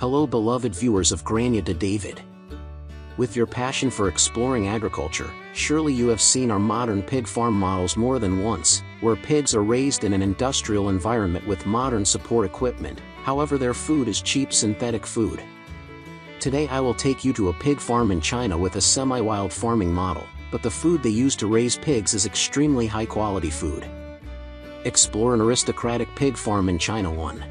Hello beloved viewers of Granja De David. With your passion for exploring agriculture, surely you have seen our modern pig farm models more than once, where pigs are raised in an industrial environment with modern support equipment, however their food is cheap synthetic food. Today I will take you to a pig farm in China with a semi-wild farming model, but the food they use to raise pigs is extremely high-quality food. Explore an aristocratic pig farm in China 1.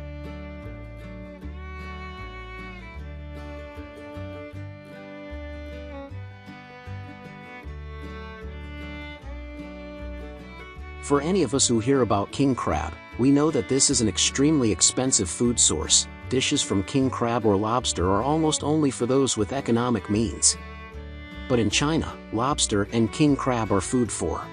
For any of us who hear about king crab, we know that this is an extremely expensive food source. Dishes from king crab or lobster are almost only for those with economic means. But in China, lobster and king crab are food for.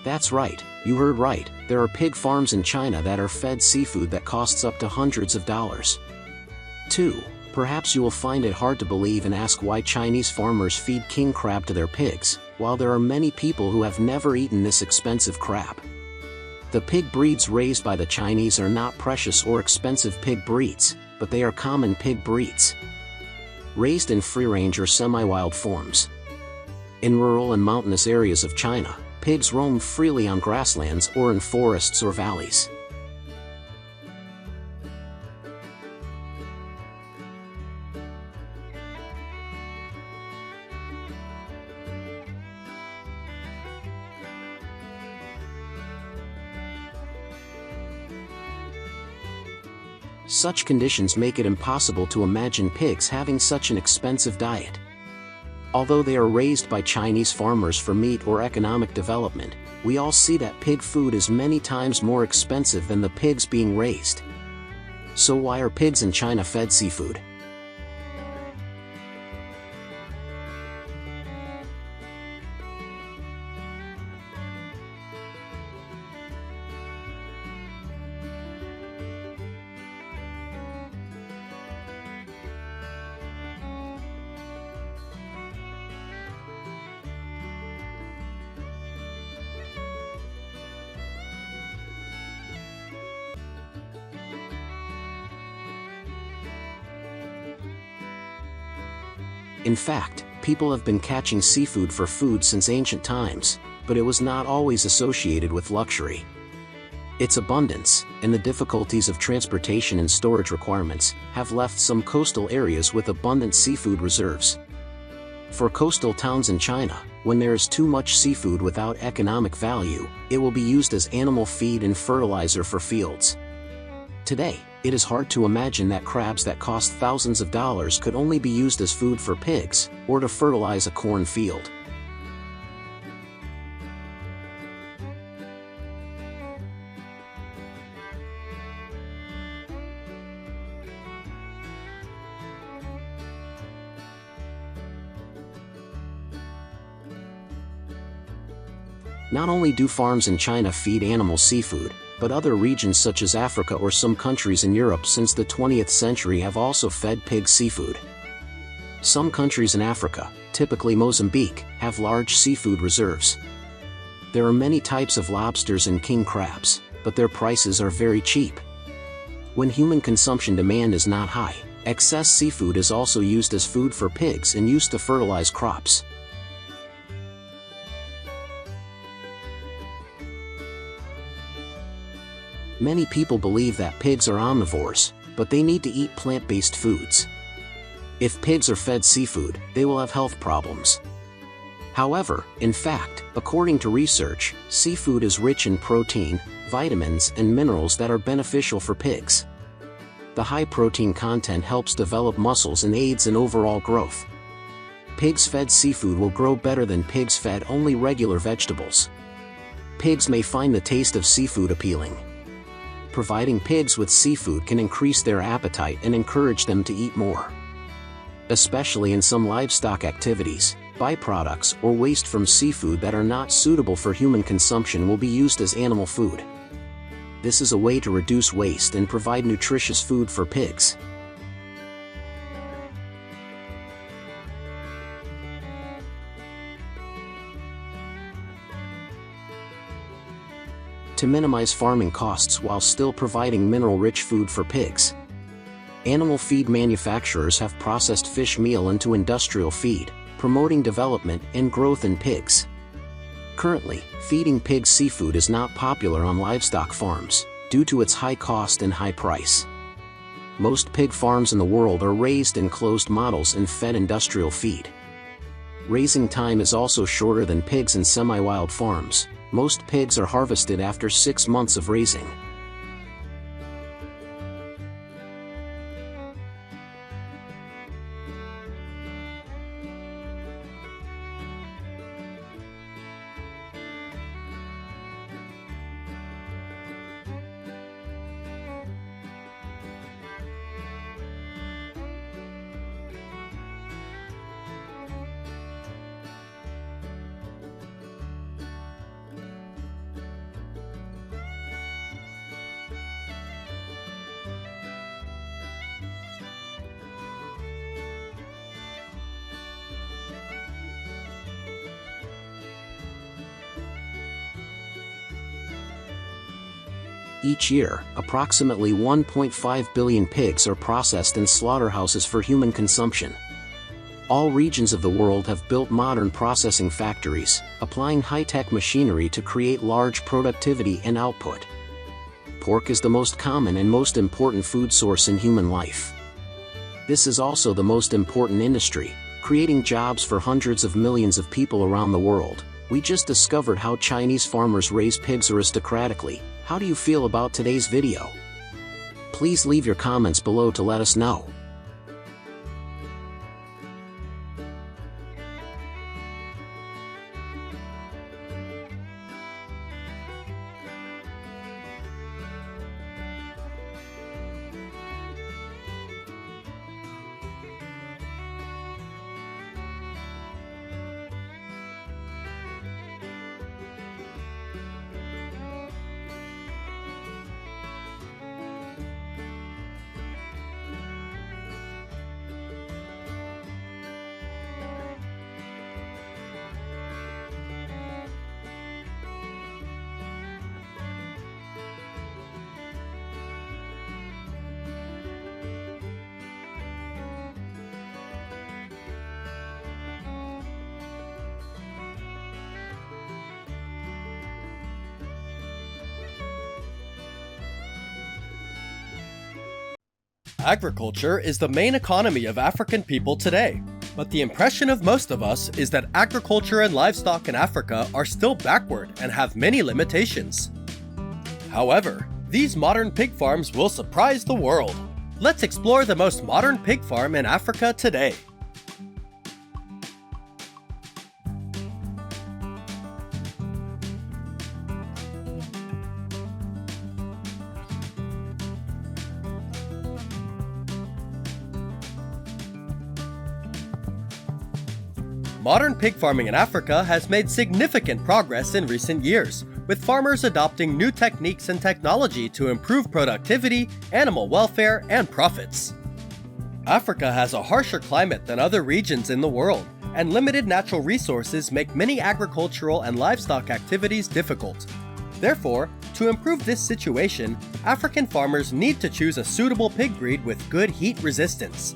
That's right, you heard right, there are pig farms in China that are fed seafood that costs up to hundreds of dollars. 2. Perhaps you will find it hard to believe and ask why Chinese farmers feed king crab to their pigs, while there are many people who have never eaten this expensive crab. The pig breeds raised by the Chinese are not precious or expensive pig breeds, but they are common pig breeds. Raised in free-range or semi-wild forms. In rural and mountainous areas of China, pigs roam freely on grasslands or in forests or valleys. Such conditions make it impossible to imagine pigs having such an expensive diet. Although they are raised by Chinese farmers for meat or economic development, we all see that pig food is many times more expensive than the pigs being raised. So why are pigs in China fed seafood? In fact, people have been catching seafood for food since ancient times, but it was not always associated with luxury. Its abundance, and the difficulties of transportation and storage requirements, have left some coastal areas with abundant seafood reserves. For coastal towns in China, when there is too much seafood without economic value, it will be used as animal feed and fertilizer for fields. Today, it is hard to imagine that crabs that cost thousands of dollars could only be used as food for pigs, or to fertilize a corn field. Not only do farms in China feed animals seafood, but other regions such as Africa or some countries in Europe since the 20th century have also fed pigs seafood. Some countries in Africa, typically Mozambique, have large seafood reserves. There are many types of lobsters and king crabs, but their prices are very cheap. When human consumption demand is not high, excess seafood is also used as food for pigs and used to fertilize crops. Many people believe that pigs are omnivores, but they need to eat plant-based foods. If pigs are fed seafood, they will have health problems. However, in fact, according to research, seafood is rich in protein, vitamins, and minerals that are beneficial for pigs. The high protein content helps develop muscles and aids in overall growth. Pigs fed seafood will grow better than pigs fed only regular vegetables. Pigs may find the taste of seafood appealing. Providing pigs with seafood can increase their appetite and encourage them to eat more. Especially in some livestock activities, byproducts or waste from seafood that are not suitable for human consumption will be used as animal food. This is a way to reduce waste and provide nutritious food for pigs. To minimize farming costs while still providing mineral-rich food for pigs. Animal feed manufacturers have processed fish meal into industrial feed, promoting development and growth in pigs. Currently, feeding pigs seafood is not popular on livestock farms, due to its high cost and high price. Most pig farms in the world are raised in closed models and fed industrial feed. Raising time is also shorter than pigs in semi-wild farms. Most pigs are harvested after 6 months of raising. Each year, approximately 1.5 billion pigs are processed in slaughterhouses for human consumption. All regions of the world have built modern processing factories, applying high-tech machinery to create large productivity and output. Pork is the most common and most important food source in human life. This is also the most important industry, creating jobs for hundreds of millions of people around the world. We just discovered how Chinese farmers raise pigs aristocratically. How do you feel about today's video? Please leave your comments below to let us know. Agriculture is the main economy of African people today, but the impression of most of us is that agriculture and livestock in Africa are still backward and have many limitations. However, these modern pig farms will surprise the world. Let's explore the most modern pig farm in Africa today. Modern pig farming in Africa has made significant progress in recent years, with farmers adopting new techniques and technology to improve productivity, animal welfare, and profits. Africa has a harsher climate than other regions in the world, and limited natural resources make many agricultural and livestock activities difficult. Therefore, to improve this situation, African farmers need to choose a suitable pig breed with good heat resistance.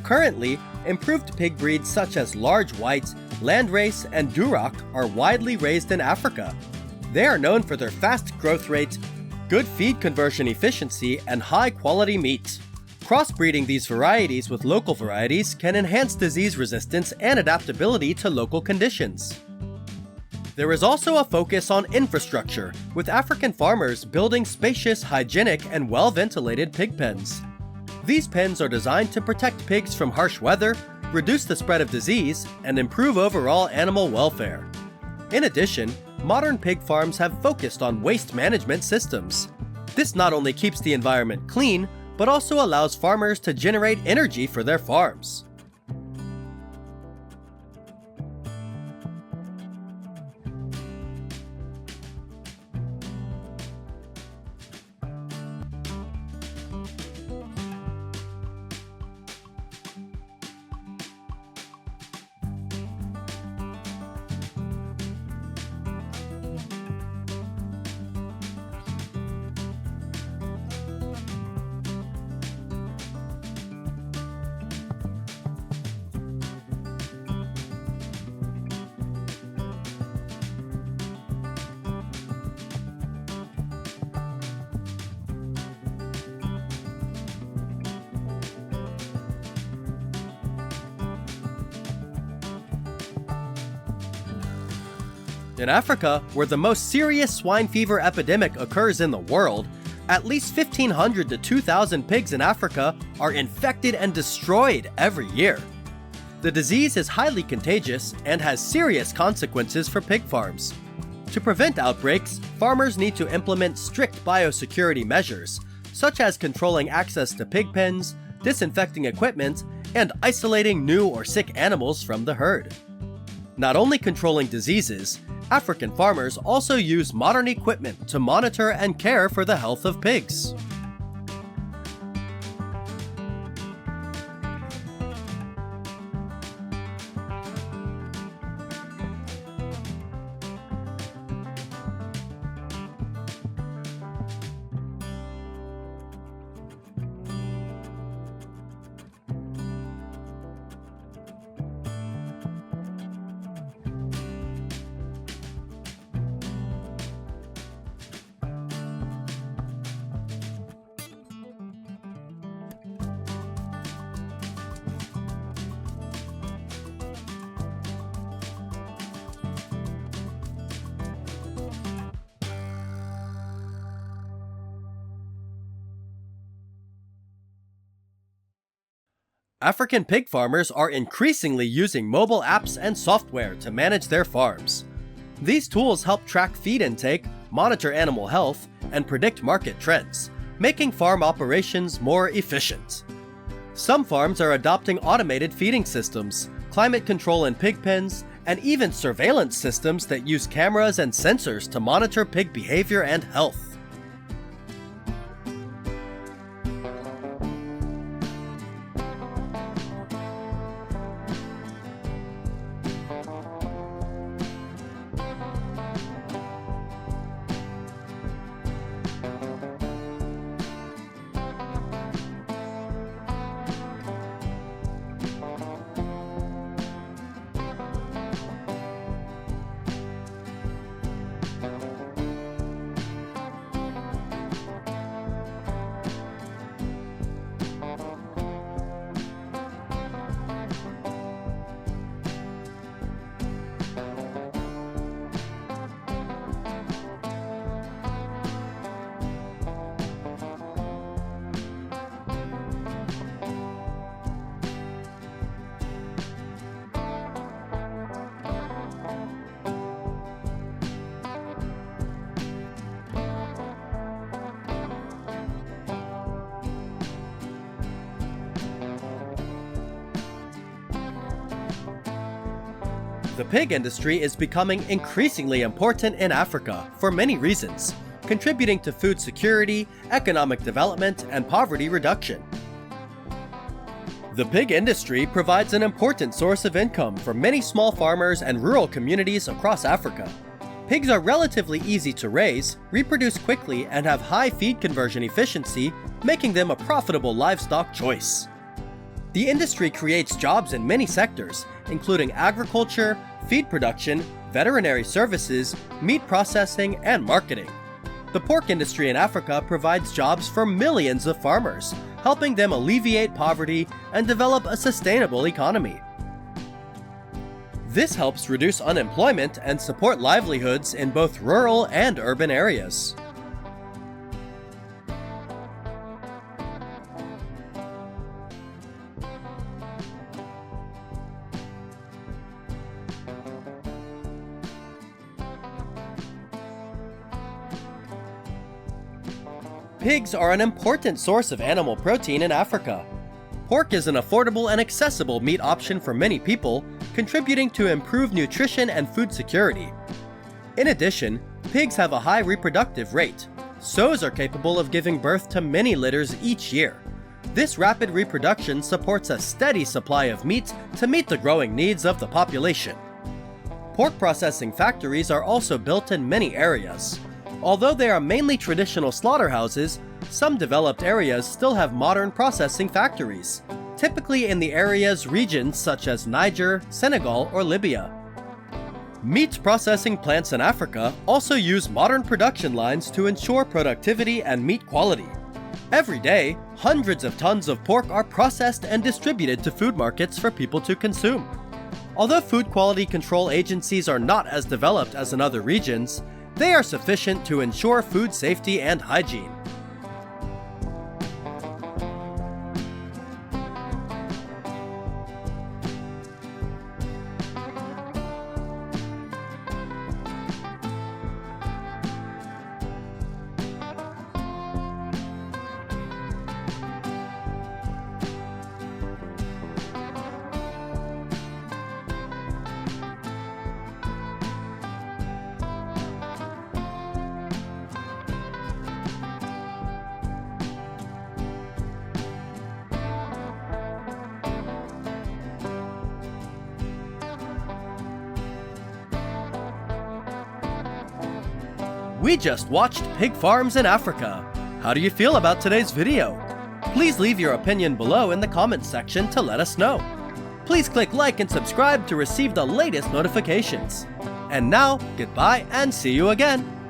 Currently, improved pig breeds such as large whites, landrace, and duroc are widely raised in Africa. They are known for their fast growth rate, good feed conversion efficiency, and high-quality meat. Crossbreeding these varieties with local varieties can enhance disease resistance and adaptability to local conditions. There is also a focus on infrastructure, with African farmers building spacious, hygienic, and well-ventilated pig pens. These pens are designed to protect pigs from harsh weather, reduce the spread of disease, and improve overall animal welfare. In addition, modern pig farms have focused on waste management systems. This not only keeps the environment clean, but also allows farmers to generate energy for their farms. In Africa, where the most serious swine fever epidemic occurs in the world, at least 1,500 to 2,000 pigs in Africa are infected and destroyed every year. The disease is highly contagious and has serious consequences for pig farms. To prevent outbreaks, farmers need to implement strict biosecurity measures, such as controlling access to pig pens, disinfecting equipment, and isolating new or sick animals from the herd. Not only controlling diseases, African farmers also use modern equipment to monitor and care for the health of pigs. African pig farmers are increasingly using mobile apps and software to manage their farms. These tools help track feed intake, monitor animal health, and predict market trends, making farm operations more efficient. Some farms are adopting automated feeding systems, climate control in pig pens, and even surveillance systems that use cameras and sensors to monitor pig behavior and health. The pig industry is becoming increasingly important in Africa for many reasons, contributing to food security, economic development, and poverty reduction. The pig industry provides an important source of income for many small farmers and rural communities across Africa. Pigs are relatively easy to raise, reproduce quickly, and have high feed conversion efficiency, making them a profitable livestock choice. The industry creates jobs in many sectors, including agriculture, feed production, veterinary services, meat processing, and marketing. The pork industry in Africa provides jobs for millions of farmers, helping them alleviate poverty and develop a sustainable economy. This helps reduce unemployment and support livelihoods in both rural and urban areas. Pigs are an important source of animal protein in Africa. Pork is an affordable and accessible meat option for many people, contributing to improved nutrition and food security. In addition, pigs have a high reproductive rate. Sows are capable of giving birth to many litters each year. This rapid reproduction supports a steady supply of meat to meet the growing needs of the population. Pork processing factories are also built in many areas. Although they are mainly traditional slaughterhouses, some developed areas still have modern processing factories, typically in the area's regions such as Niger, Senegal, or Libya. Meat processing plants in Africa also use modern production lines to ensure productivity and meat quality. Every day, hundreds of tons of pork are processed and distributed to food markets for people to consume. Although food quality control agencies are not as developed as in other regions, they are sufficient to ensure food safety and hygiene. We just watched pig farms in Africa. How do you feel about today's video? Please leave your opinion below in the comments section to let us know. Please click like and subscribe to receive the latest notifications. And now, goodbye and see you again.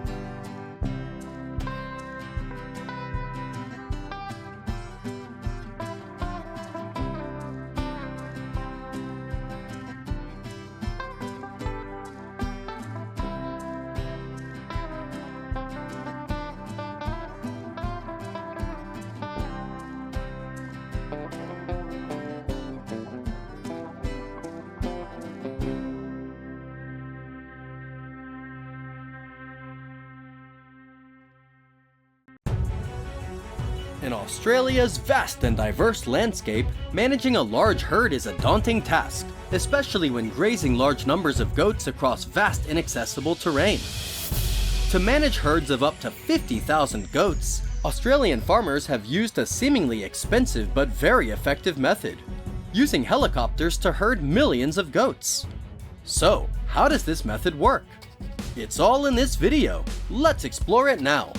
In Australia's vast and diverse landscape, managing a large herd is a daunting task, especially when grazing large numbers of goats across vast inaccessible terrain. To manage herds of up to 50,000 goats, Australian farmers have used a seemingly expensive but very effective method, using helicopters to herd millions of goats. So, how does this method work? It's all in this video. Let's explore it now.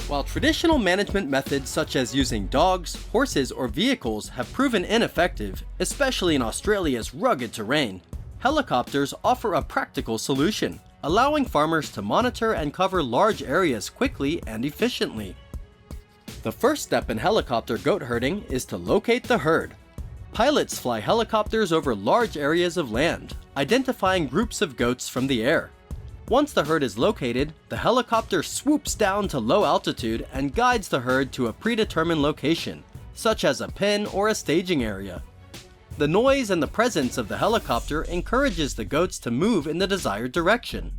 While traditional management methods such as using dogs, horses, or vehicles have proven ineffective, especially in Australia's rugged terrain, helicopters offer a practical solution, allowing farmers to monitor and cover large areas quickly and efficiently. The first step in helicopter goat herding is to locate the herd. Pilots fly helicopters over large areas of land, identifying groups of goats from the air. Once the herd is located, the helicopter swoops down to low altitude and guides the herd to a predetermined location, such as a pen or a staging area. The noise and the presence of the helicopter encourages the goats to move in the desired direction.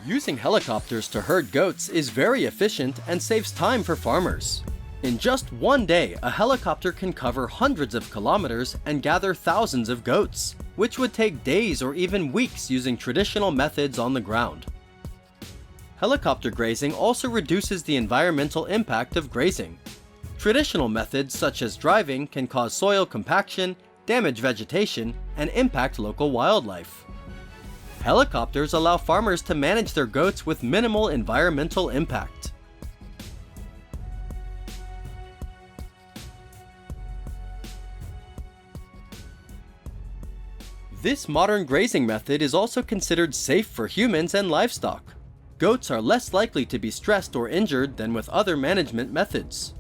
Using helicopters to herd goats is very efficient and saves time for farmers. In just one day, a helicopter can cover hundreds of kilometers and gather thousands of goats, which would take days or even weeks using traditional methods on the ground. Helicopter grazing also reduces the environmental impact of grazing. Traditional methods such as driving can cause soil compaction, damage vegetation, and impact local wildlife. Helicopters allow farmers to manage their goats with minimal environmental impact. This modern grazing method is also considered safe for humans and livestock. Goats are less likely to be stressed or injured than with other management methods.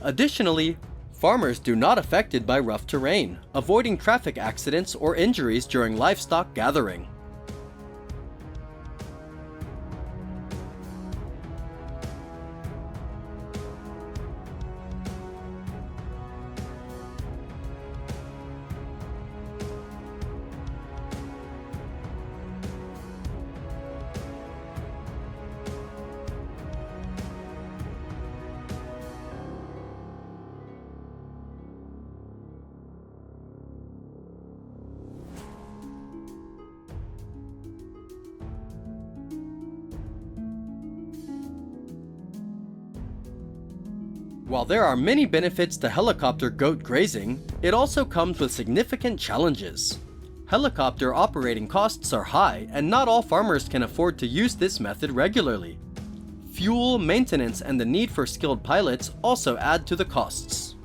Additionally, farmers do not affected by rough terrain, avoiding traffic accidents or injuries during livestock gathering. While there are many benefits to helicopter goat grazing, it also comes with significant challenges. Helicopter operating costs are high, and not all farmers can afford to use this method regularly. Fuel, maintenance, and the need for skilled pilots also add to the costs.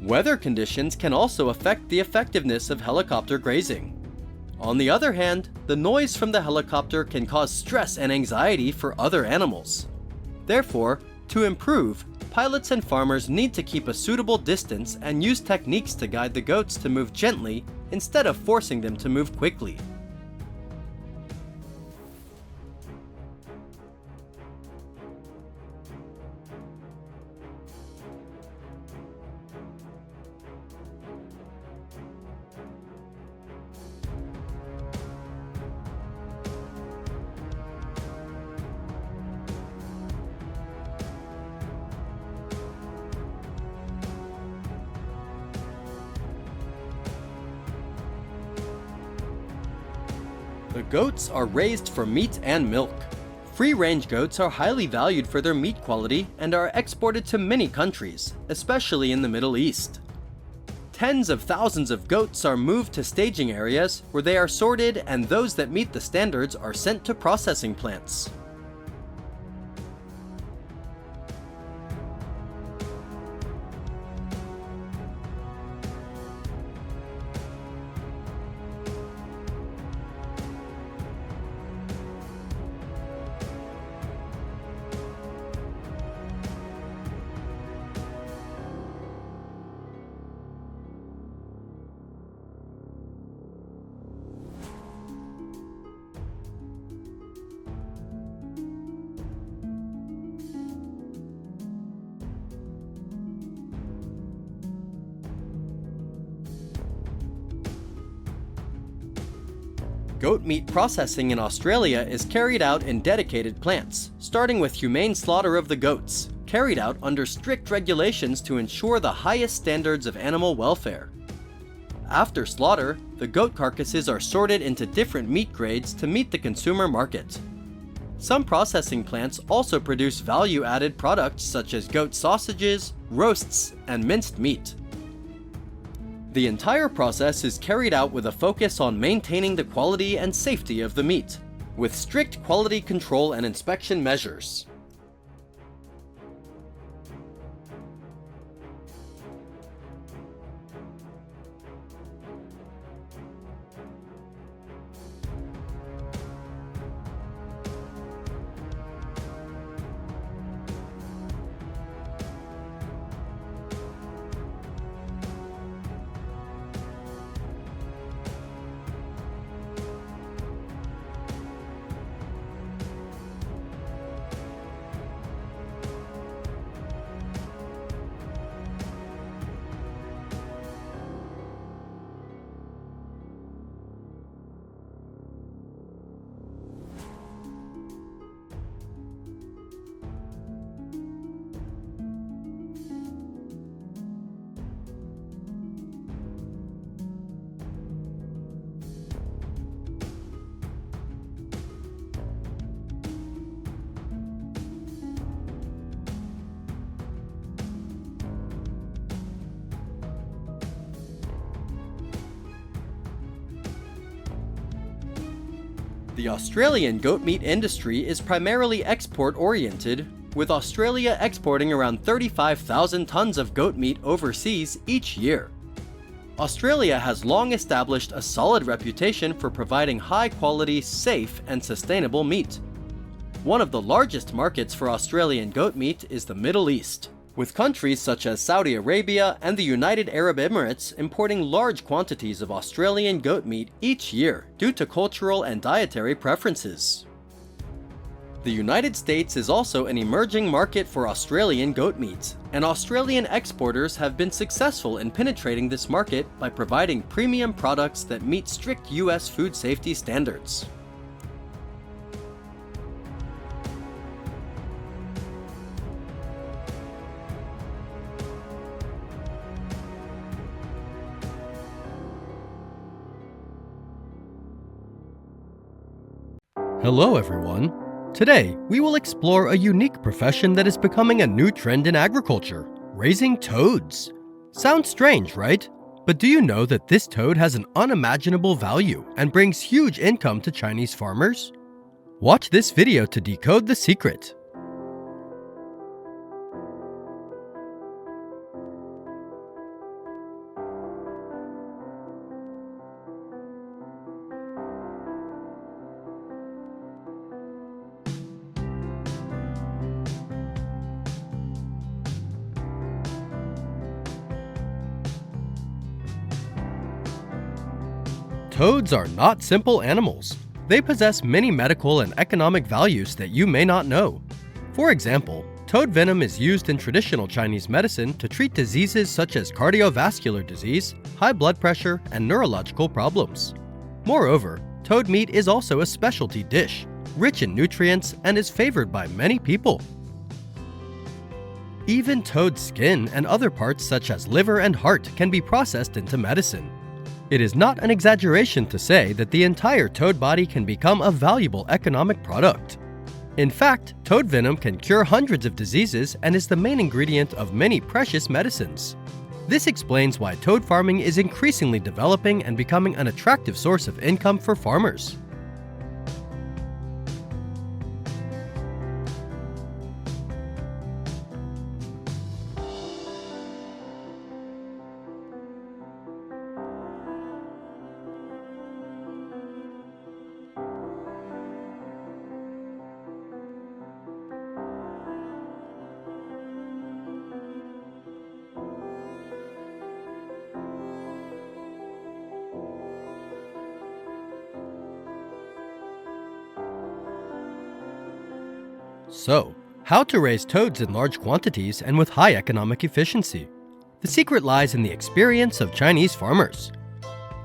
Weather conditions can also affect the effectiveness of helicopter grazing. On the other hand, the noise from the helicopter can cause stress and anxiety for other animals. Therefore, to improve, pilots and farmers need to keep a suitable distance and use techniques to guide the goats to move gently instead of forcing them to move quickly. The goats are raised for meat and milk. Free-range goats are highly valued for their meat quality and are exported to many countries, especially in the Middle East. Tens of thousands of goats are moved to staging areas where they are sorted, and those that meet the standards are sent to processing plants. Goat meat processing in Australia is carried out in dedicated plants, starting with humane slaughter of the goats, carried out under strict regulations to ensure the highest standards of animal welfare. After slaughter, the goat carcasses are sorted into different meat grades to meet the consumer market. Some processing plants also produce value-added products such as goat sausages, roasts, and minced meat. The entire process is carried out with a focus on maintaining the quality and safety of the meat, with strict quality control and inspection measures. The Australian goat meat industry is primarily export-oriented, with Australia exporting around 35,000 tons of goat meat overseas each year. Australia has long established a solid reputation for providing high-quality, safe, and sustainable meat. One of the largest markets for Australian goat meat is the Middle East, with countries such as Saudi Arabia and the United Arab Emirates importing large quantities of Australian goat meat each year due to cultural and dietary preferences. The United States is also an emerging market for Australian goat meat, and Australian exporters have been successful in penetrating this market by providing premium products that meet strict US food safety standards. Hello everyone! Today, we will explore a unique profession that is becoming a new trend in agriculture: raising toads. Sounds strange, right? But do you know that this toad has an unimaginable value and brings huge income to Chinese farmers? Watch this video to decode the secret. Toads are not simple animals. They possess many medical and economic values that you may not know. For example, toad venom is used in traditional Chinese medicine to treat diseases such as cardiovascular disease, high blood pressure, and neurological problems. Moreover, toad meat is also a specialty dish, rich in nutrients, and is favored by many people. Even toad skin and other parts such as liver and heart can be processed into medicine. It is not an exaggeration to say that the entire toad body can become a valuable economic product. In fact, toad venom can cure hundreds of diseases and is the main ingredient of many precious medicines. This explains why toad farming is increasingly developing and becoming an attractive source of income for farmers. So, how to raise toads in large quantities and with high economic efficiency? The secret lies in the experience of Chinese farmers.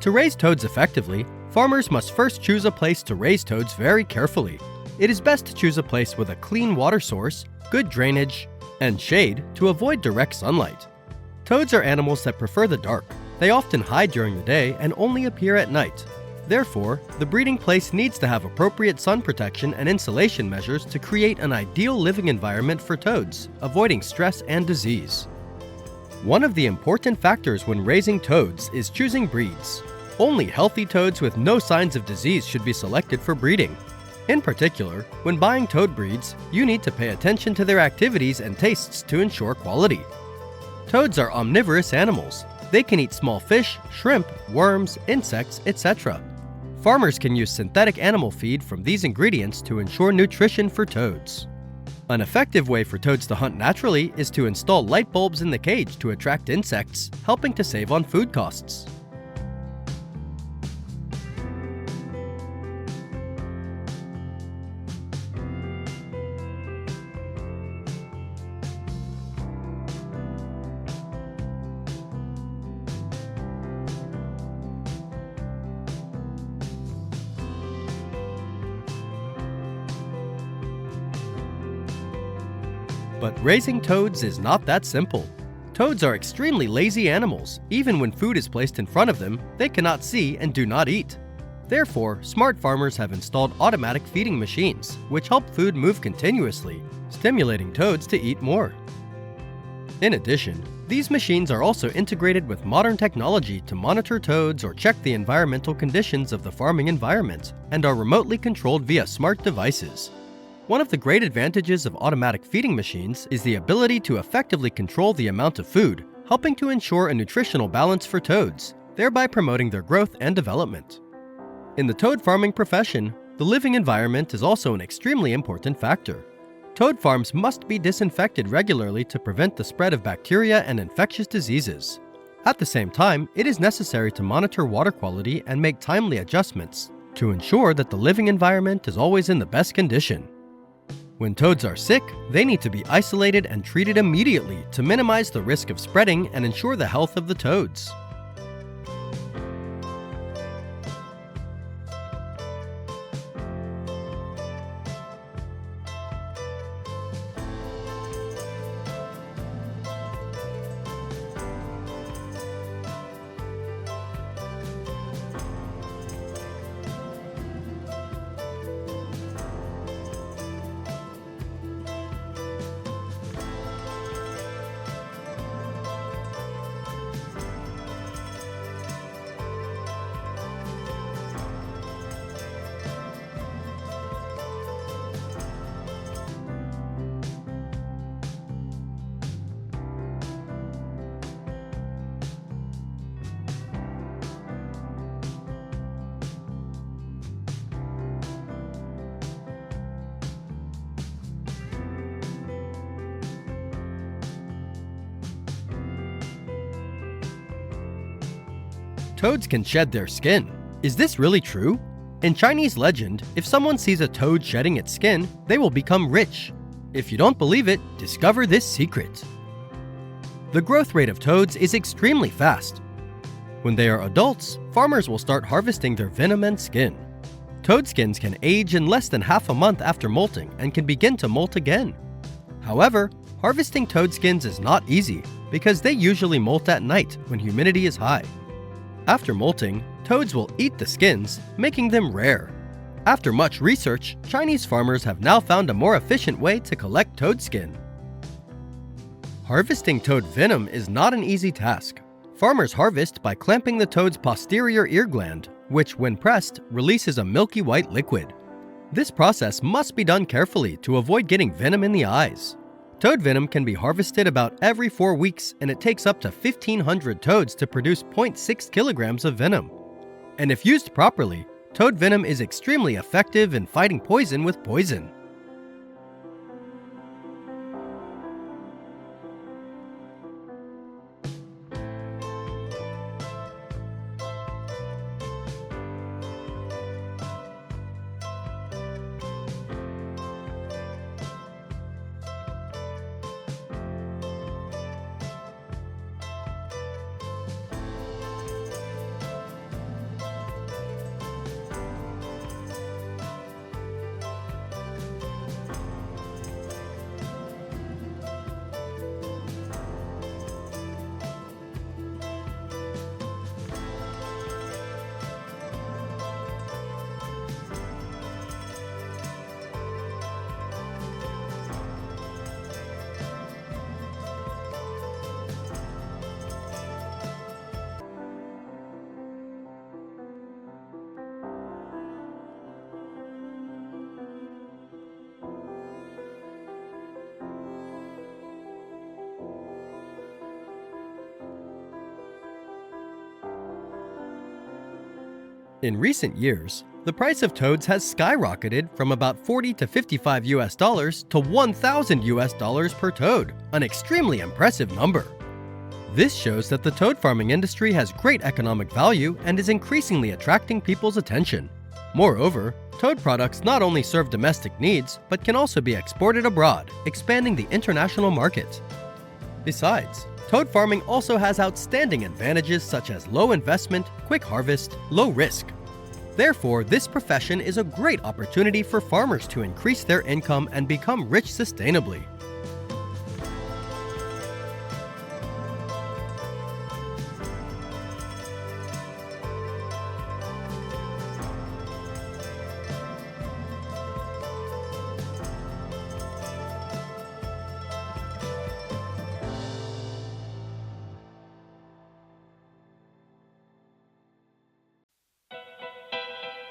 To raise toads effectively, farmers must first choose a place to raise toads very carefully. It is best to choose a place with a clean water source, good drainage, and shade to avoid direct sunlight. Toads are animals that prefer the dark. They often hide during the day and only appear at night. Therefore, the breeding place needs to have appropriate sun protection and insulation measures to create an ideal living environment for toads, avoiding stress and disease. One of the important factors when raising toads is choosing breeds. Only healthy toads with no signs of disease should be selected for breeding. In particular, when buying toad breeds, you need to pay attention to their activities and tastes to ensure quality. Toads are omnivorous animals. They can eat small fish, shrimp, worms, insects, etc. Farmers can use synthetic animal feed from these ingredients to ensure nutrition for toads. An effective way for toads to hunt naturally is to install light bulbs in the cage to attract insects, helping to save on food costs. But raising toads is not that simple. Toads are extremely lazy animals. Even when food is placed in front of them, they cannot see and do not eat. Therefore, smart farmers have installed automatic feeding machines, which help food move continuously, stimulating toads to eat more. In addition, these machines are also integrated with modern technology to monitor toads or check the environmental conditions of the farming environment, and are remotely controlled via smart devices. One of the great advantages of automatic feeding machines is the ability to effectively control the amount of food, helping to ensure a nutritional balance for toads, thereby promoting their growth and development. In the toad farming profession, the living environment is also an extremely important factor. Toad farms must be disinfected regularly to prevent the spread of bacteria and infectious diseases. At the same time, it is necessary to monitor water quality and make timely adjustments to ensure that the living environment is always in the best condition. When toads are sick, they need to be isolated and treated immediately to minimize the risk of spreading and ensure the health of the toads. toads can shed their skin. Is this really true? In Chinese legend, if someone sees a toad shedding its skin, they will become rich. If you don't believe it, discover this secret. The growth rate of toads is extremely fast. When they are adults, farmers will start harvesting their venom and skin. Toad skins can age in less than half a month after molting and can begin to molt again. However, harvesting toad skins is not easy because they usually molt at night when humidity is high. After molting, toads will eat the skins, making them rare. After much research, Chinese farmers have now found a more efficient way to collect toad skin. Harvesting toad venom is not an easy task. Farmers harvest by clamping the toad's posterior ear gland, which, when pressed, releases a milky white liquid. This process must be done carefully to avoid getting venom in the eyes. Toad venom can be harvested about every 4 weeks, and it takes up to 1,500 toads to produce 0.6 kilograms of venom. And if used properly, toad venom is extremely effective in fighting poison with poison. In recent years, the price of toads has skyrocketed from about $40 to $55 to $1,000 per toad, an extremely impressive number. This shows that the toad farming industry has great economic value and is increasingly attracting people's attention. Moreover, toad products not only serve domestic needs, but can also be exported abroad, expanding the international market. Besides, toad farming also has outstanding advantages such as low investment, quick harvest, low risk. Therefore, this profession is a great opportunity for farmers to increase their income and become rich sustainably.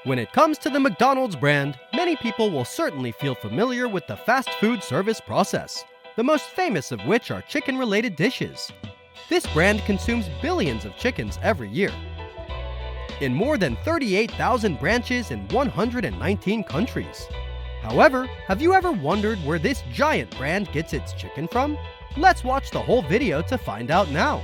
When it comes to the McDonald's brand, many people will certainly feel familiar with the fast food service process, the most famous of which are chicken-related dishes. This brand consumes billions of chickens every year. In more than 38,000 branches in 119 countries. However, have you ever wondered where this giant brand gets its chicken from? Let's watch the whole video to find out now.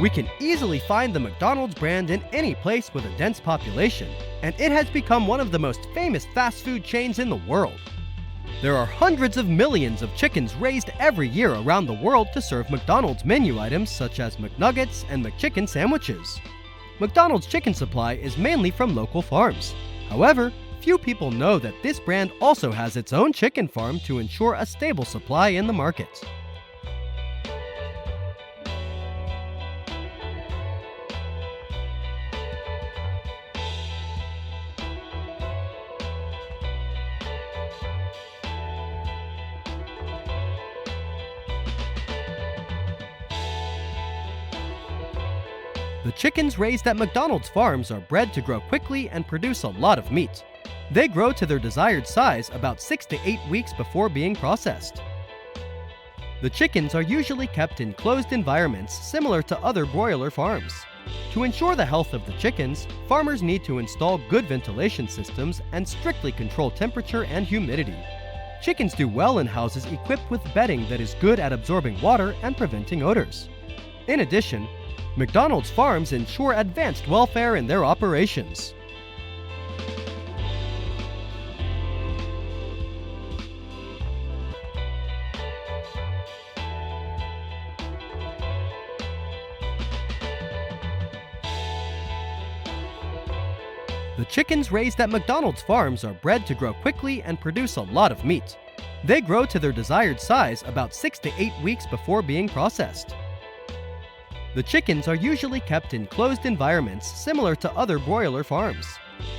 We can easily find the McDonald's brand in any place with a dense population, and it has become one of the most famous fast food chains in the world. There are hundreds of millions of chickens raised every year around the world to serve McDonald's menu items such as McNuggets and McChicken sandwiches. McDonald's chicken supply is mainly from local farms. However, few people know that this brand also has its own chicken farm to ensure a stable supply in the market. The chickens raised at McDonald's farms are bred to grow quickly and produce a lot of meat. They grow to their desired size about 6 to 8 weeks before being processed. The chickens are usually kept in closed environments similar to other broiler farms. To ensure the health of the chickens, farmers need to install good ventilation systems and strictly control temperature and humidity. Chickens do well in houses equipped with bedding that is good at absorbing water and preventing odors. In addition, McDonald's farms ensure advanced welfare in their operations. The chickens raised at McDonald's farms are bred to grow quickly and produce a lot of meat. They grow to their desired size about 6 to 8 weeks before being processed. The chickens are usually kept in closed environments similar to other broiler farms.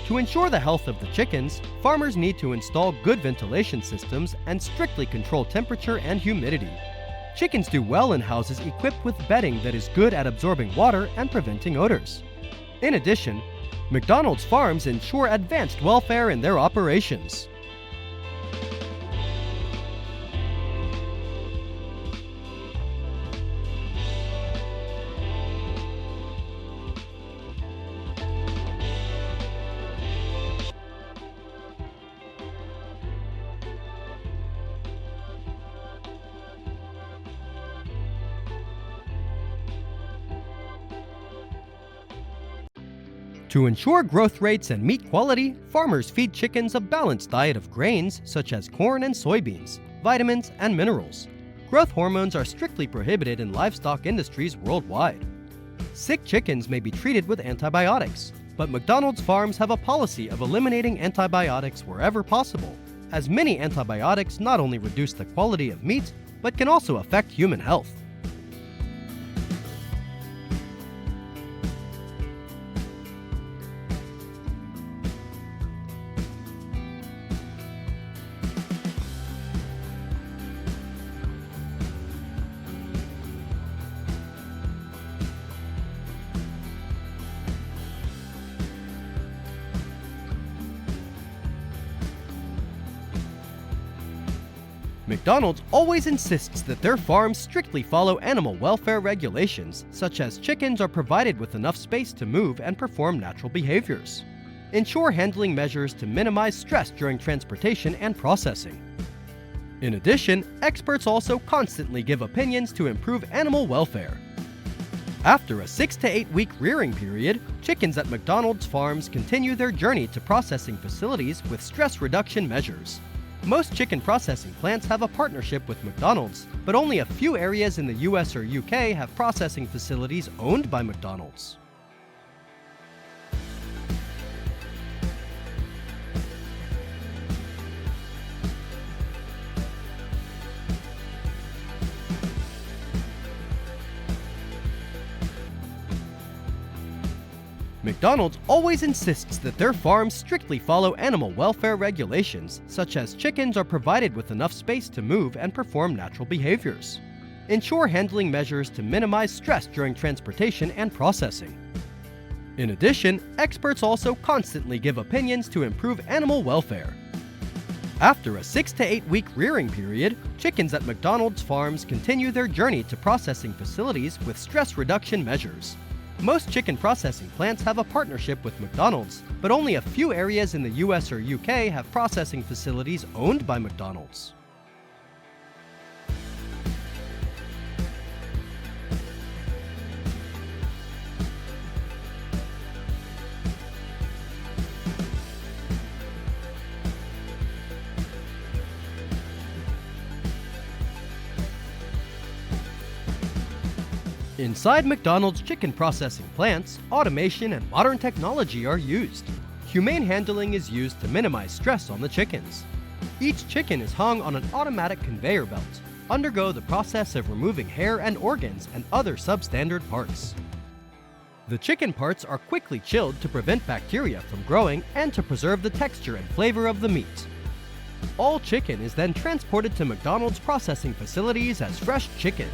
To ensure the health of the chickens, farmers need to install good ventilation systems and strictly control temperature and humidity. Chickens do well in houses equipped with bedding that is good at absorbing water and preventing odors. In addition, McDonald's farms ensure advanced welfare in their operations. To ensure growth rates and meat quality, farmers feed chickens a balanced diet of grains such as corn and soybeans, vitamins, and minerals. Growth hormones are strictly prohibited in livestock industries worldwide. Sick chickens may be treated with antibiotics, but McDonald's farms have a policy of eliminating antibiotics wherever possible, as many antibiotics not only reduce the quality of meat, but can also affect human health. McDonald's always insists that their farms strictly follow animal welfare regulations, such as chickens are provided with enough space to move and perform natural behaviors. Ensure handling measures to minimize stress during transportation and processing. In addition, experts also constantly give opinions to improve animal welfare. After a 6 to 8 week rearing period, chickens at McDonald's farms continue their journey to processing facilities with stress reduction measures. Most chicken processing plants have a partnership with McDonald's, but only a few areas in the US or UK have processing facilities owned by McDonald's. McDonald's always insists that their farms strictly follow animal welfare regulations, such as chickens are provided with enough space to move and perform natural behaviors. Ensure handling measures to minimize stress during transportation and processing. In addition, experts also constantly give opinions to improve animal welfare. After a 6 to 8 week rearing period, chickens at McDonald's farms continue their journey to processing facilities with stress reduction measures. Most chicken processing plants have a partnership with McDonald's, but only a few areas in the US or UK have processing facilities owned by McDonald's. Inside McDonald's chicken processing plants, automation and modern technology are used. Humane handling is used to minimize stress on the chickens. Each chicken is hung on an automatic conveyor belt, undergo the process of removing hair and organs and other substandard parts. The chicken parts are quickly chilled to prevent bacteria from growing and to preserve the texture and flavor of the meat. All chicken is then transported to McDonald's processing facilities as fresh chicken.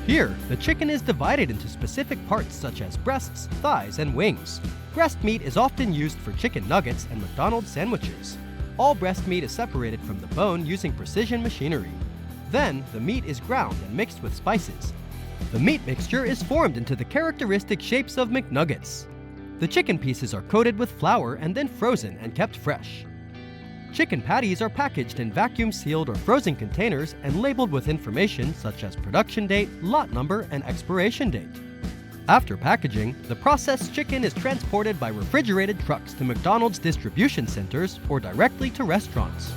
Here, the chicken is divided into specific parts such as breasts, thighs, and wings. Breast meat is often used for chicken nuggets and McDonald's sandwiches. All breast meat is separated from the bone using precision machinery. Then, the meat is ground and mixed with spices. The meat mixture is formed into the characteristic shapes of McNuggets. The chicken pieces are coated with flour and then frozen and kept fresh. Chicken patties are packaged in vacuum-sealed or frozen containers and labeled with information such as production date, lot number, and expiration date. After packaging, the processed chicken is transported by refrigerated trucks to McDonald's distribution centers or directly to restaurants.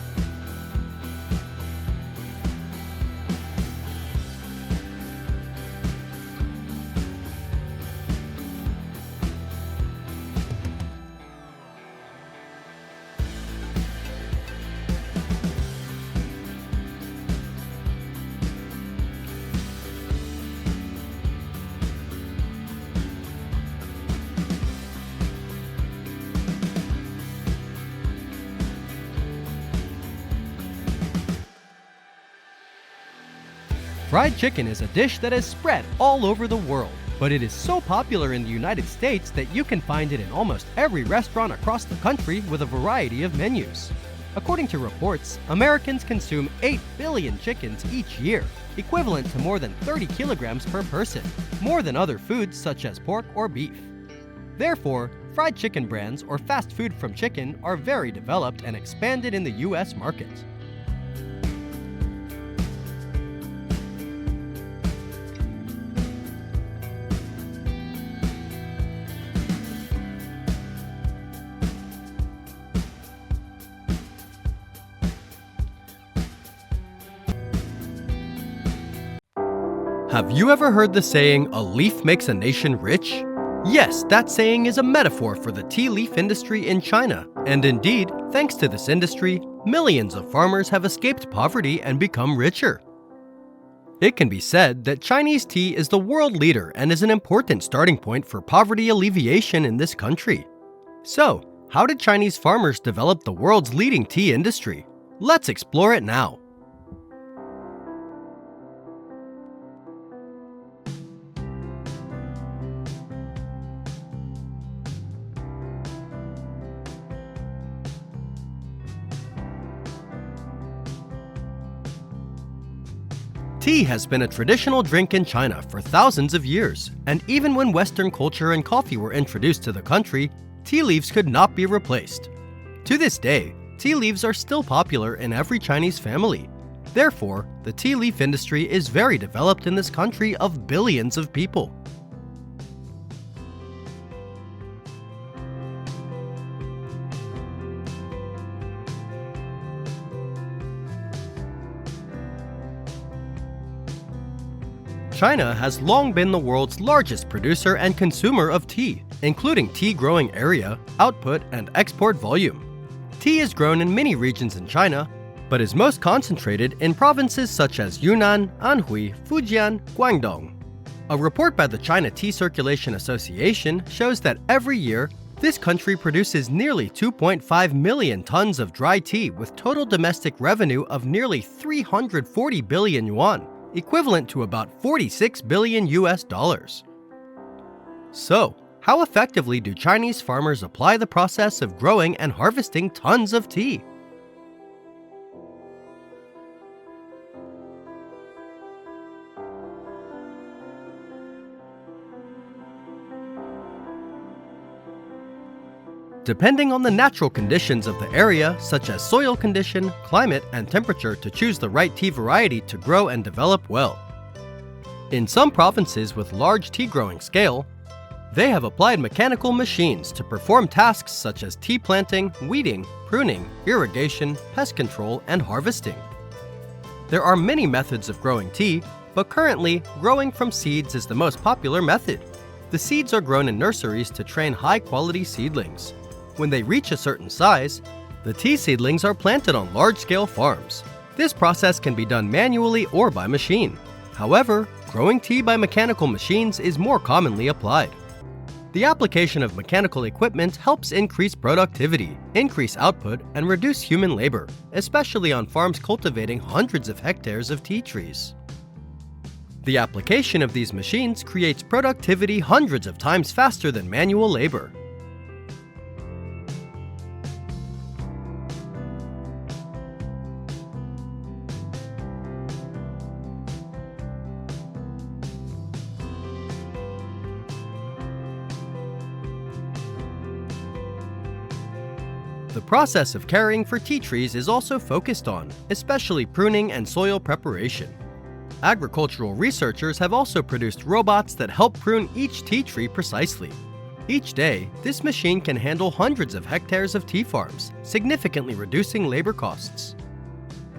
Fried chicken is a dish that is spread all over the world, but it is so popular in the United States that you can find it in almost every restaurant across the country with a variety of menus. According to reports, Americans consume 8 billion chickens each year, equivalent to more than 30 kilograms per person, more than other foods such as pork or beef. Therefore, fried chicken brands or fast food from chicken are very developed and expanded in the US market. Have you ever heard the saying, "A leaf makes a nation rich"? Yes, that saying is a metaphor for the tea leaf industry in China. And indeed, thanks to this industry, millions of farmers have escaped poverty and become richer. It can be said that Chinese tea is the world leader and is an important starting point for poverty alleviation in this country. So, how did Chinese farmers develop the world's leading tea industry? Let's explore it now. Tea has been a traditional drink in China for thousands of years, and even when Western culture and coffee were introduced to the country, tea leaves could not be replaced. To this day, tea leaves are still popular in every Chinese family. Therefore, the tea leaf industry is very developed in this country of billions of people. China has long been the world's largest producer and consumer of tea, including tea growing area, output, and export volume. Tea is grown in many regions in China, but is most concentrated in provinces such as Yunnan, Anhui, Fujian, Guangdong. A report by the China Tea Circulation Association shows that every year, this country produces nearly 2.5 million tons of dry tea with total domestic revenue of nearly 340 billion yuan, equivalent to about 46 billion US dollars. So, how effectively do Chinese farmers apply the process of growing and harvesting tons of tea? Depending on the natural conditions of the area, such as soil condition, climate, and temperature, to choose the right tea variety to grow and develop well. In some provinces with large tea growing scale, they have applied mechanical machines to perform tasks such as tea planting, weeding, pruning, irrigation, pest control, and harvesting. There are many methods of growing tea, but currently, growing from seeds is the most popular method. The seeds are grown in nurseries to train high-quality seedlings. When they reach a certain size, the tea seedlings are planted on large-scale farms. This process can be done manually or by machine. However, growing tea by mechanical machines is more commonly applied. The application of mechanical equipment helps increase productivity, increase output, and reduce human labor, especially on farms cultivating hundreds of hectares of tea trees. The application of these machines creates productivity hundreds of times faster than manual labor. The process of caring for tea trees is also focused on, especially pruning and soil preparation. Agricultural researchers have also produced robots that help prune each tea tree precisely. Each day, this machine can handle hundreds of hectares of tea farms, significantly reducing labor costs.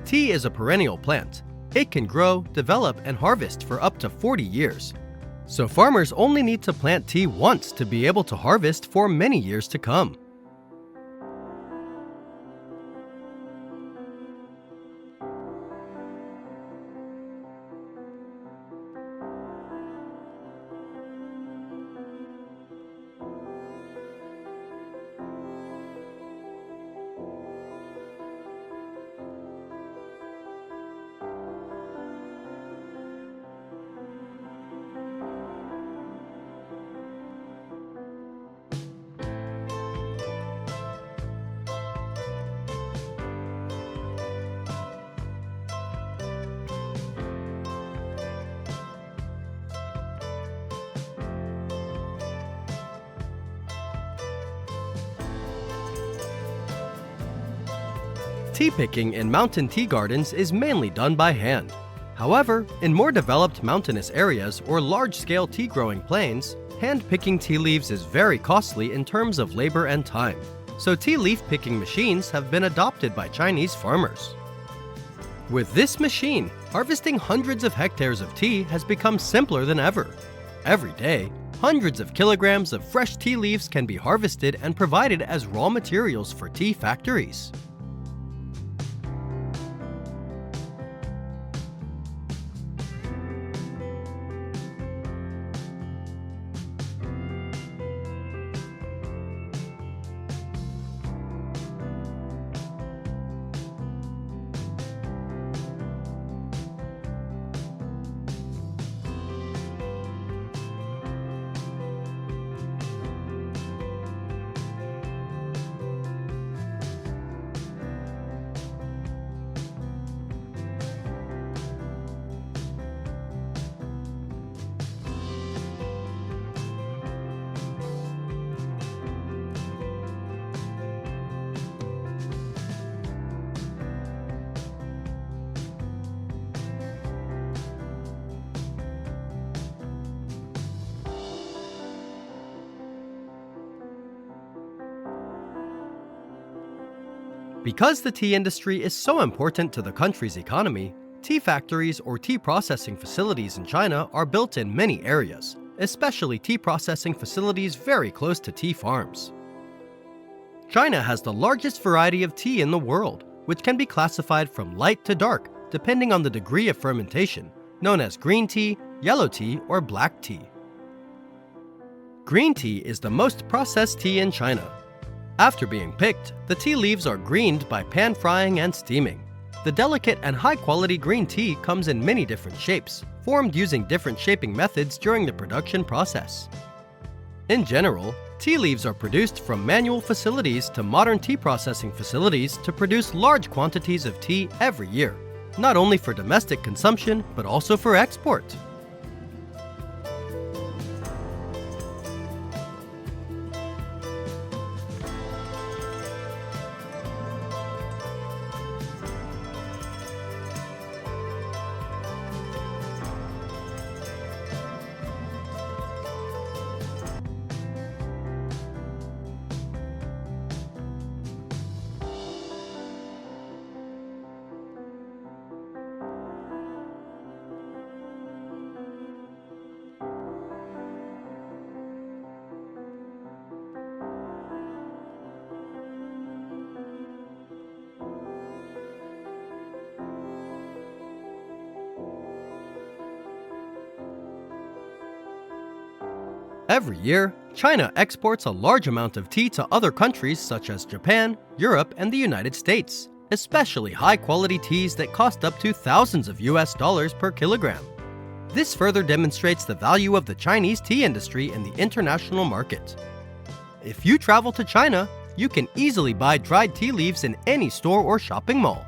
Tea is a perennial plant. It can grow, develop, and harvest for up to 40 years. So farmers only need to plant tea once to be able to harvest for many years to come. Tea picking in mountain tea gardens is mainly done by hand. However, in more developed mountainous areas or large-scale tea-growing plains, hand-picking tea leaves is very costly in terms of labor and time. So tea leaf picking machines have been adopted by Chinese farmers. With this machine, harvesting hundreds of hectares of tea has become simpler than ever. Every day, hundreds of kilograms of fresh tea leaves can be harvested and provided as raw materials for tea factories. Because the tea industry is so important to the country's economy, tea factories or tea processing facilities in China are built in many areas, especially tea processing facilities very close to tea farms. China has the largest variety of tea in the world, which can be classified from light to dark depending on the degree of fermentation, known as green tea, yellow tea, or black tea. Green tea is the most processed tea in China. After being picked, the tea leaves are greened by pan frying and steaming. The delicate and high-quality green tea comes in many different shapes, formed using different shaping methods during the production process. In general, tea leaves are produced from manual facilities to modern tea processing facilities to produce large quantities of tea every year, not only for domestic consumption, but also for export. Every year, China exports a large amount of tea to other countries such as Japan, Europe, and the United States, especially high-quality teas that cost up to thousands of US dollars per kilogram. This further demonstrates the value of the Chinese tea industry in the international market. If you travel to China, you can easily buy dried tea leaves in any store or shopping mall.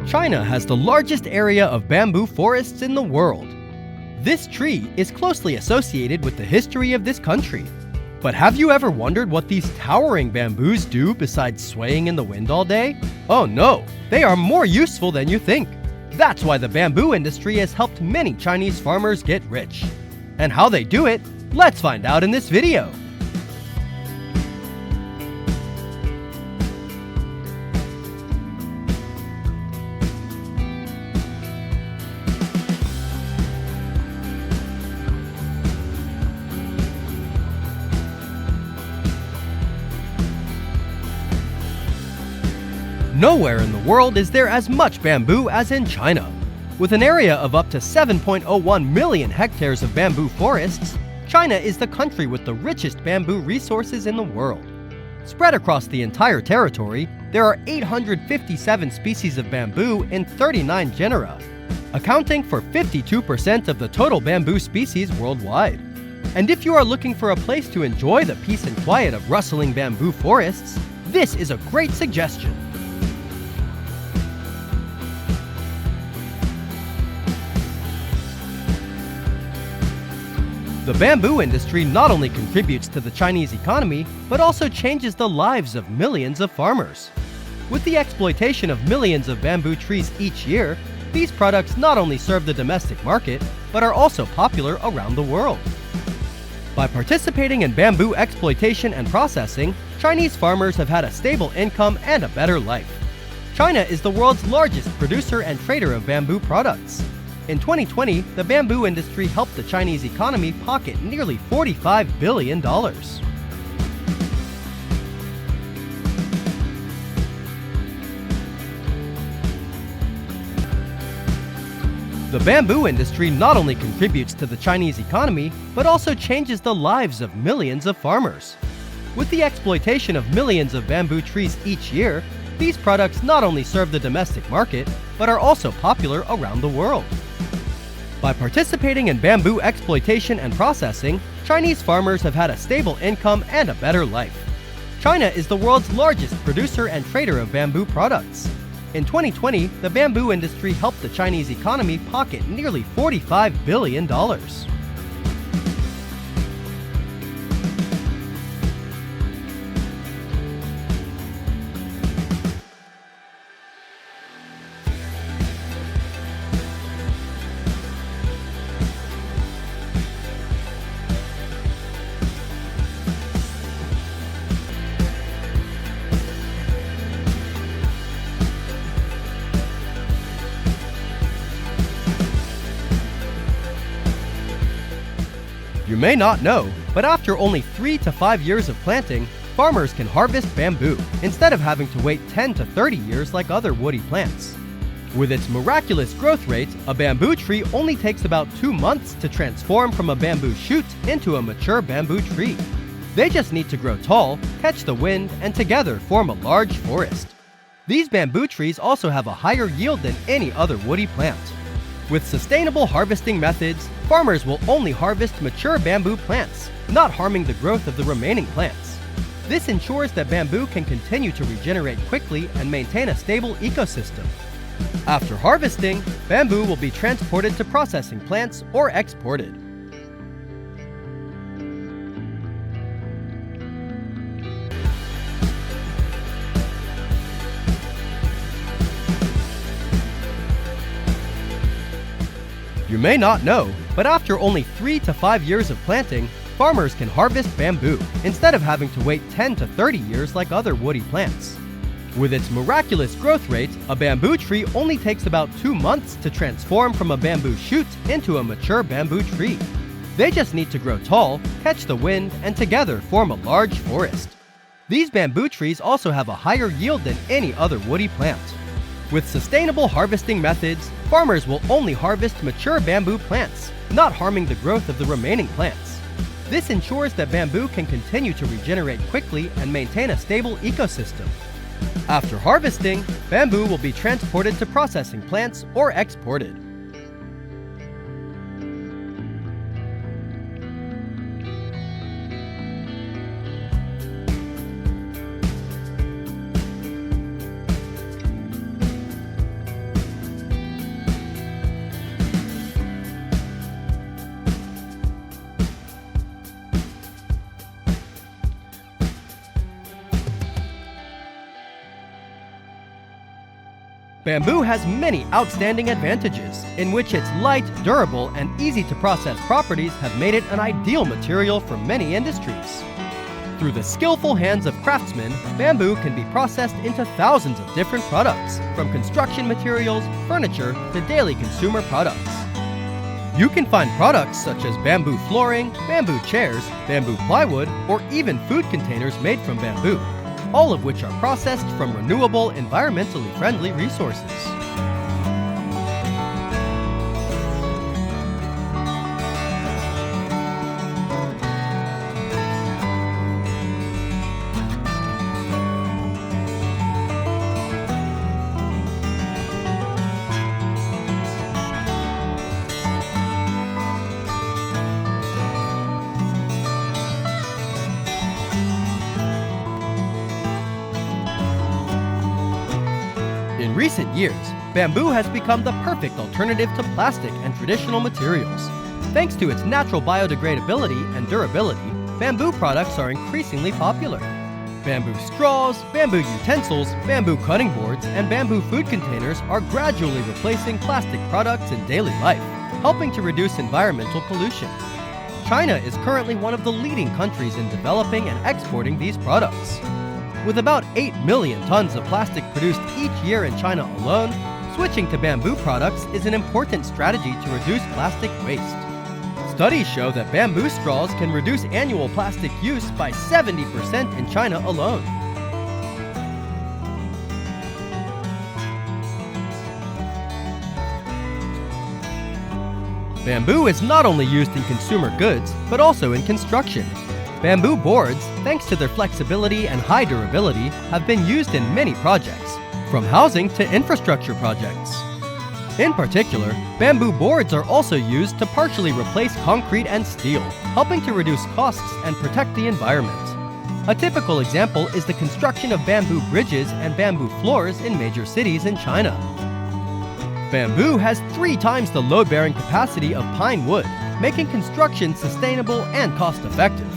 China has the largest area of bamboo forests in the world. This tree is closely associated with the history of this country. But have you ever wondered what these towering bamboos do besides swaying in the wind all day? Oh no, they are more useful than you think. That's why the bamboo industry has helped many Chinese farmers get rich. And how they do it, let's find out in this video. Nowhere in the world is there as much bamboo as in China. With an area of up to 7.01 million hectares of bamboo forests, China is the country with the richest bamboo resources in the world. Spread across the entire territory, there are 857 species of bamboo in 39 genera, accounting for 52% of the total bamboo species worldwide. And if you are looking for a place to enjoy the peace and quiet of rustling bamboo forests, this is a great suggestion. The bamboo industry not only contributes to the Chinese economy, but also changes the lives of millions of farmers. With the exploitation of millions of bamboo trees each year, these products not only serve the domestic market, but are also popular around the world. By participating in bamboo exploitation and processing, Chinese farmers have had a stable income and a better life. China is the world's largest producer and trader of bamboo products. In 2020, the bamboo industry helped the Chinese economy pocket nearly $45 billion. The bamboo industry not only contributes to the Chinese economy, but also changes the lives of millions of farmers. With the exploitation of millions of bamboo trees each year, these products not only serve the domestic market, but are also popular around the world. By participating in bamboo exploitation and processing, Chinese farmers have had a stable income and a better life. China is the world's largest producer and trader of bamboo products. In 2020, the bamboo industry helped the Chinese economy pocket nearly $45 billion. You may not know, but after only 3 to 5 years of planting, farmers can harvest bamboo instead of having to wait 10 to 30 years like other woody plants. With its miraculous growth rate, a bamboo tree only takes about 2 months to transform from a bamboo shoot into a mature bamboo tree. They just need to grow tall, catch the wind, and together form a large forest. These bamboo trees also have a higher yield than any other woody plant. With sustainable harvesting methods, farmers will only harvest mature bamboo plants, not harming the growth of the remaining plants. This ensures that bamboo can continue to regenerate quickly and maintain a stable ecosystem. After harvesting, bamboo will be transported to processing plants or exported. You may not know, but after only 3 to 5 years of planting, farmers can harvest bamboo instead of having to wait 10 to 30 years like other woody plants. With its miraculous growth rate, a bamboo tree only takes about 2 months to transform from a bamboo shoot into a mature bamboo tree. They just need to grow tall, catch the wind, and together form a large forest. These bamboo trees also have a higher yield than any other woody plant. With sustainable harvesting methods, farmers will only harvest mature bamboo plants, not harming the growth of the remaining plants. This ensures that bamboo can continue to regenerate quickly and maintain a stable ecosystem. After harvesting, bamboo will be transported to processing plants or exported. Bamboo has many outstanding advantages, in which its light, durable, and easy-to-process properties have made it an ideal material for many industries. Through the skillful hands of craftsmen, bamboo can be processed into thousands of different products, from construction materials, furniture, to daily consumer products. You can find products such as bamboo flooring, bamboo chairs, bamboo plywood, or even food containers made from bamboo, all of which are processed from renewable, environmentally friendly resources. In recent years, bamboo has become the perfect alternative to plastic and traditional materials. Thanks to its natural biodegradability and durability, bamboo products are increasingly popular. Bamboo straws, bamboo utensils, bamboo cutting boards, and bamboo food containers are gradually replacing plastic products in daily life, helping to reduce environmental pollution. China is currently one of the leading countries in developing and exporting these products. With about 8 million tons of plastic produced each year in China alone, switching to bamboo products is an important strategy to reduce plastic waste. Studies show that bamboo straws can reduce annual plastic use by 70% in China alone. Bamboo is not only used in consumer goods, but also in construction. Bamboo boards, thanks to their flexibility and high durability, have been used in many projects, from housing to infrastructure projects. In particular, bamboo boards are also used to partially replace concrete and steel, helping to reduce costs and protect the environment. A typical example is the construction of bamboo bridges and bamboo floors in major cities in China. Bamboo has 3 times the load-bearing capacity of pine wood, making construction sustainable and cost-effective.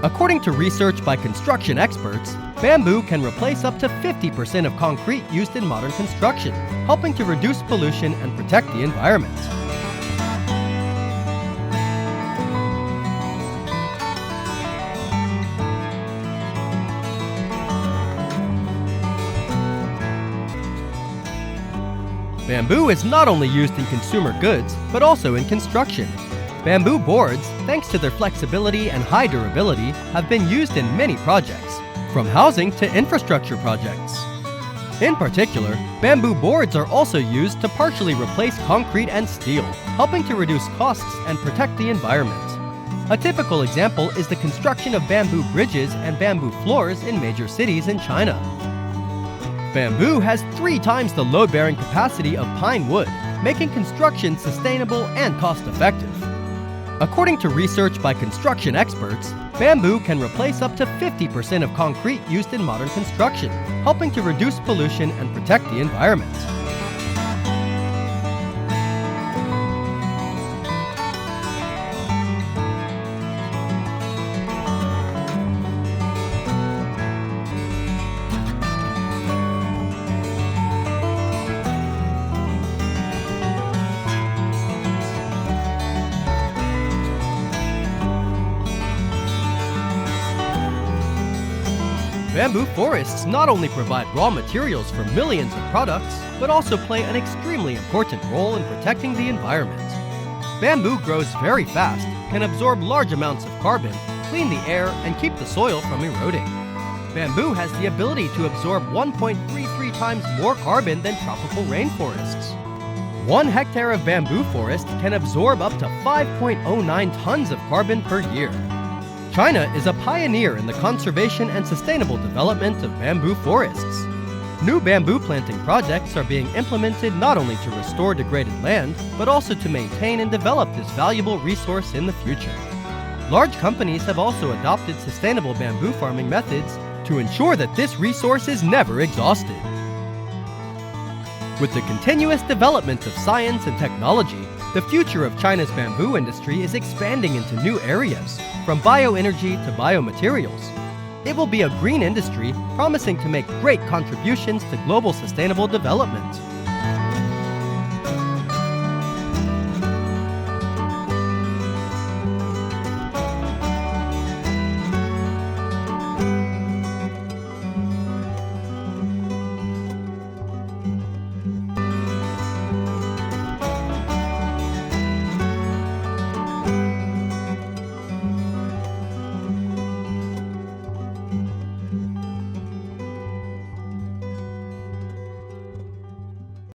According to research by construction experts, bamboo can replace up to 50% of concrete used in modern construction, helping to reduce pollution and protect the environment. Bamboo is not only used in consumer goods, but also in construction. Bamboo boards, thanks to their flexibility and high durability, have been used in many projects, from housing to infrastructure projects. In particular, bamboo boards are also used to partially replace concrete and steel, helping to reduce costs and protect the environment. A typical example is the construction of bamboo bridges and bamboo floors in major cities in China. Bamboo has 3 times the load-bearing capacity of pine wood, making construction sustainable and cost-effective. According to research by construction experts, bamboo can replace up to 50% of concrete used in modern construction, helping to reduce pollution and protect the environment. Bamboo forests not only provide raw materials for millions of products, but also play an extremely important role in protecting the environment. Bamboo grows very fast, can absorb large amounts of carbon, clean the air, and keep the soil from eroding. Bamboo has the ability to absorb 1.33 times more carbon than tropical rainforests. 1 hectare of bamboo forest can absorb up to 5.09 tons of carbon per year. China is a pioneer in the conservation and sustainable development of bamboo forests. New bamboo planting projects are being implemented not only to restore degraded land, but also to maintain and develop this valuable resource in the future. Large companies have also adopted sustainable bamboo farming methods to ensure that this resource is never exhausted. With the continuous development of science and technology, the future of China's bamboo industry is expanding into new areas, from bioenergy to biomaterials. It will be a green industry promising to make great contributions to global sustainable development.